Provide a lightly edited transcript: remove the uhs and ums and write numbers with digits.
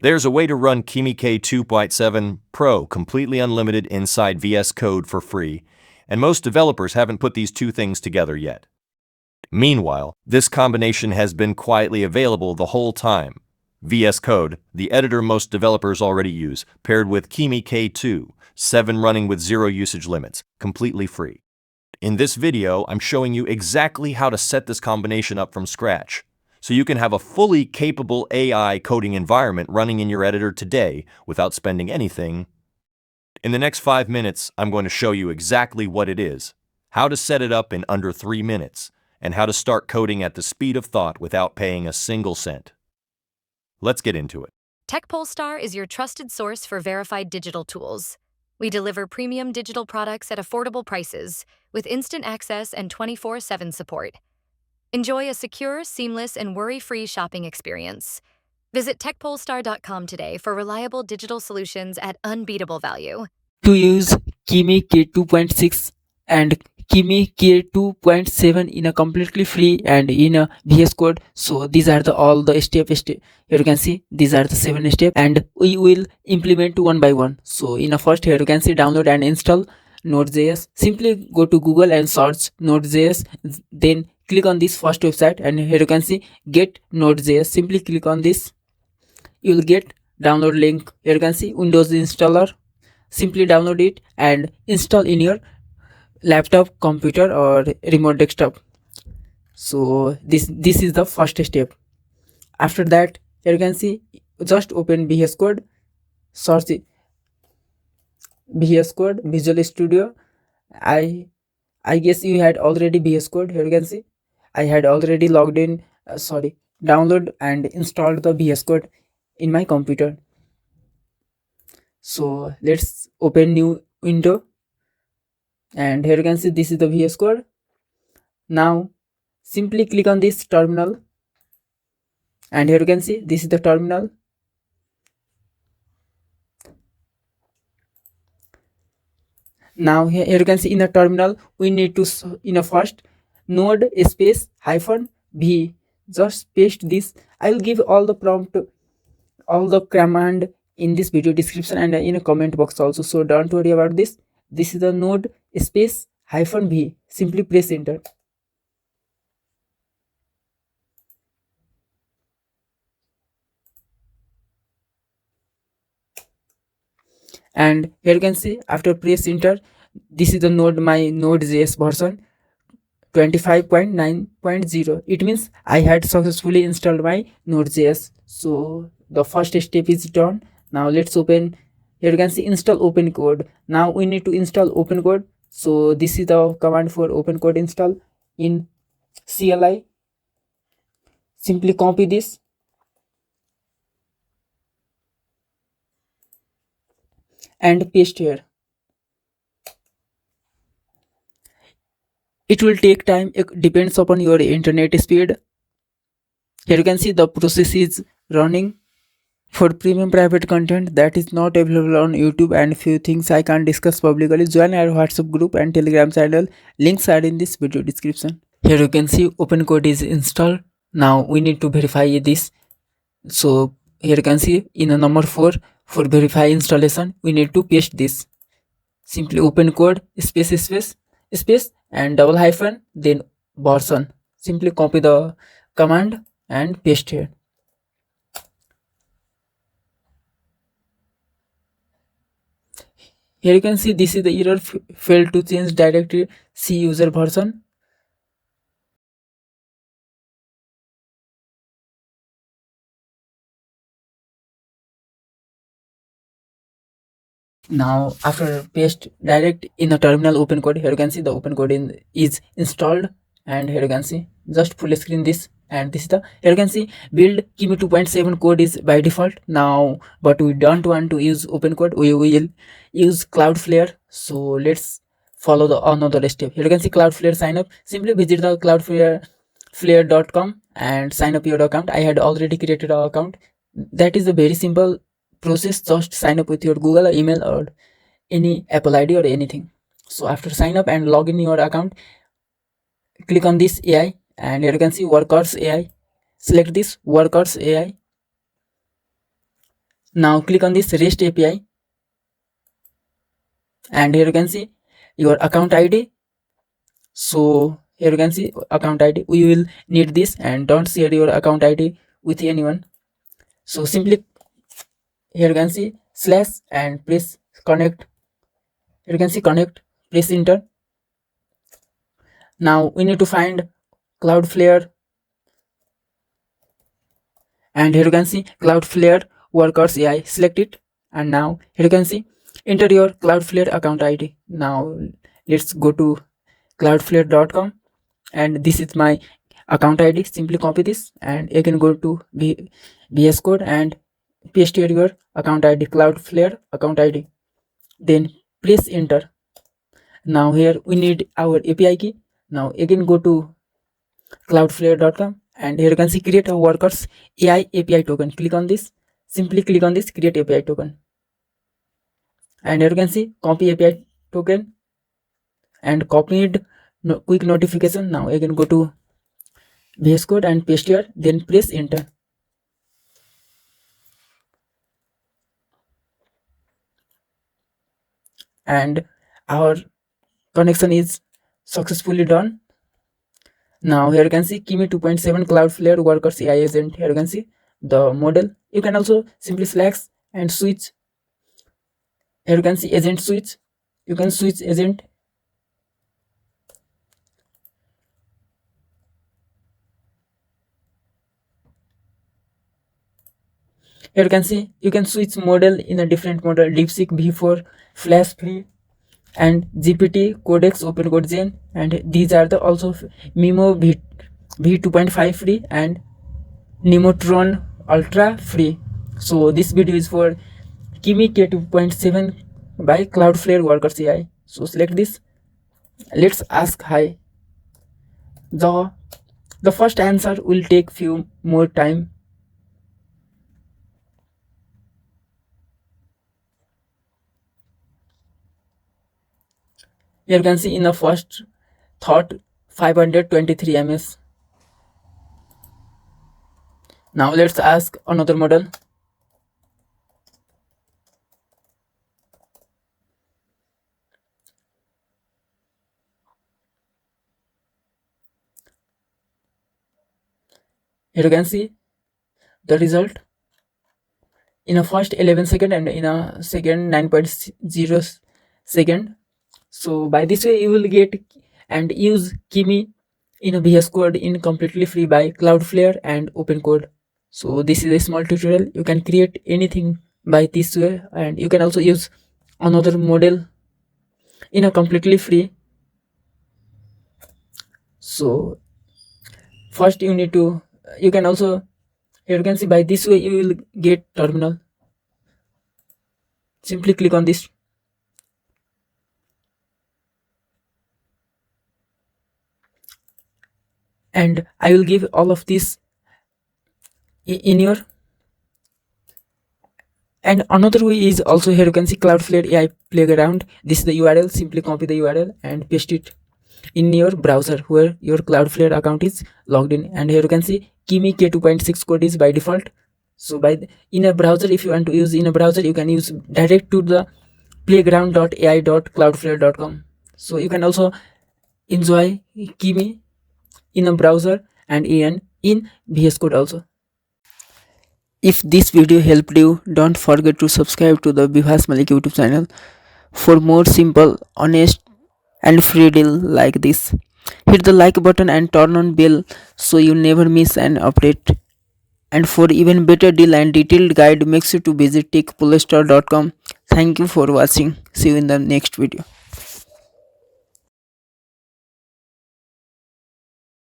There's a way to run Kimi K2.7 Pro completely unlimited inside VS Code for free, and most developers haven't put these two things together yet. Meanwhile, this combination has been quietly available the whole time. VS Code, the editor most developers already use, paired with Kimi K2.7 running with zero usage limits, completely free. In this video, I'm showing you exactly how to set this combination up from scratch, so you can have a fully capable AI coding environment running in your editor today without spending anything. In the next 5 minutes, I'm going to show you exactly what it is, how to set it up in under 3 minutes, and how to start coding at the speed of thought without paying a single cent. Let's get into it. TechPolestar is your trusted source for verified digital tools. We deliver premium digital products at affordable prices, with instant access and 24/7 support. Enjoy a secure, seamless, and worry-free shopping experience. Visit techpolestar.com today for reliable digital solutions at unbeatable value. To use Kimi K2.6 and Kimi K2.7 in a completely free and in a VS Code. So these are all the steps. Here you can see these are the 7 steps, and we will implement one by one. So in a first, here you can see download and install Node.js. Simply go to Google and search Node.js, then click on this first website, and here you can see get Node.js. Simply click on this. You will get download link. Here you can see Windows installer. Simply download it and install in your laptop, computer, or remote desktop. So this is the first step. After that, here you can see just open VS Code, search VS Code, Visual Studio. I guess you had already VS Code. Here you can see I had already logged in, download and installed the VS Code in my computer. So let's open new window, and here you can see this is the VS Code. Now simply click on this terminal, and here you can see this is the terminal. Now here you can see in the terminal we need to in a first node space -v. Just paste this. I will give all the prompt, all the command in this video description and in a comment box also, so don't worry about this. This is the node space -v. Simply press enter. And here you can see after press enter, this is the my Node.js version 25.9.0. It means I had successfully installed my Node.js. So the first step is done. Now let's open. Here you can see install OpenCode. Now we need to install OpenCode. So this is the command for OpenCode install in CLI. Simply copy this and paste here. It will take time. It depends upon your internet speed. Here you can see the process is running. For premium private content that is not available on YouTube and few things I can't discuss publicly, join our WhatsApp group and Telegram channel. Links are in this video description. Here you can see OpenCode is installed. Now we need to verify this. So here you can see in a number 4 for verify installation we need to paste this. Simply OpenCode space and double hyphen then version. Simply copy the command and paste here. Here you can see this is the error, failed to change directory C user version. Now after paste direct in the terminal OpenCode, here you can see the OpenCode is installed, and here you can see just full screen this, and this is the, here you can see build Kimi 2.7 code is by default now, but we don't want to use OpenCode, we will use Cloudflare. So let's follow the another step. Here you can see Cloudflare sign up. Simply visit the cloudflare.com and sign up your account. I had already created an account. That is a very simple process. Just sign up with your Google email or any Apple ID or anything. So after sign up and log in your account, click on this AI, and here you can see workers AI. Select this workers AI. Now click on this REST API, and here you can see your account ID. So here you can see account ID. We will need this, and don't share your account ID with anyone. So simply here you can see slash and press connect. Here you can see connect, press enter. Now we need to find Cloudflare, and here you can see Cloudflare workers AI, select it, and now here you can see enter your Cloudflare account ID. Now let's go to cloudflare.com, and this is my account ID. Simply copy this, and you can go to VS Code and paste here your account ID, Cloudflare account ID, then press enter. Now here we need our API key. Now again go to cloudflare.com, and here you can see create a workers AI API token. Click on this, simply click on this create API token, and here you can see copy API token and copied quick notification. Now again go to VS Code and paste here, then press enter. And our connection is successfully done. Now here you can see Kimi 2.7 Cloudflare workers AI agent. Here you can see the model. You can also simply select and switch. Here you can see agent switch. You can switch agent. Here you can see you can switch model in a different model: DeepSeek V4, Flash free, and GPT, Codex, Open Code Gen, and these are the also Mimo V2.5 free and Nemotron Ultra free. So this video is for Kimi K2.7 by Cloudflare Workers AI. So select this. Let's ask hi. The first answer will take few more time. Here you can see in the first thought 523 ms. Now let's ask another model. Here you can see the result in a first 11 second and in a second 9.0 second. So by this way you will get and use Kimi in a VS Code in completely free by Cloudflare and Open Code. So this is a small tutorial. You can create anything by this way, and you can also use another model in a completely free. So first you need to, you can also, here you can see by this way you will get terminal. Simply click on this, and I will give all of this in your. And another way is also here you can see Cloudflare AI playground. This is the URL. Simply copy the URL and paste it in your browser where your Cloudflare account is logged in. And here you can see Kimi K2.6 code is by default. So in a browser, if you want to use in a browser, you can use direct to the playground.ai.cloudflare.com. So you can also enjoy Kimi in a browser and in VS Code also. If this video helped you, don't forget to subscribe to the Bihas Malik YouTube channel for more simple, honest and free deal like this. Hit the like button and turn on bell so you never miss an update. And for even better deal and detailed guide, make sure to visit techpolestar.com. Thank you for watching. See you in the next video.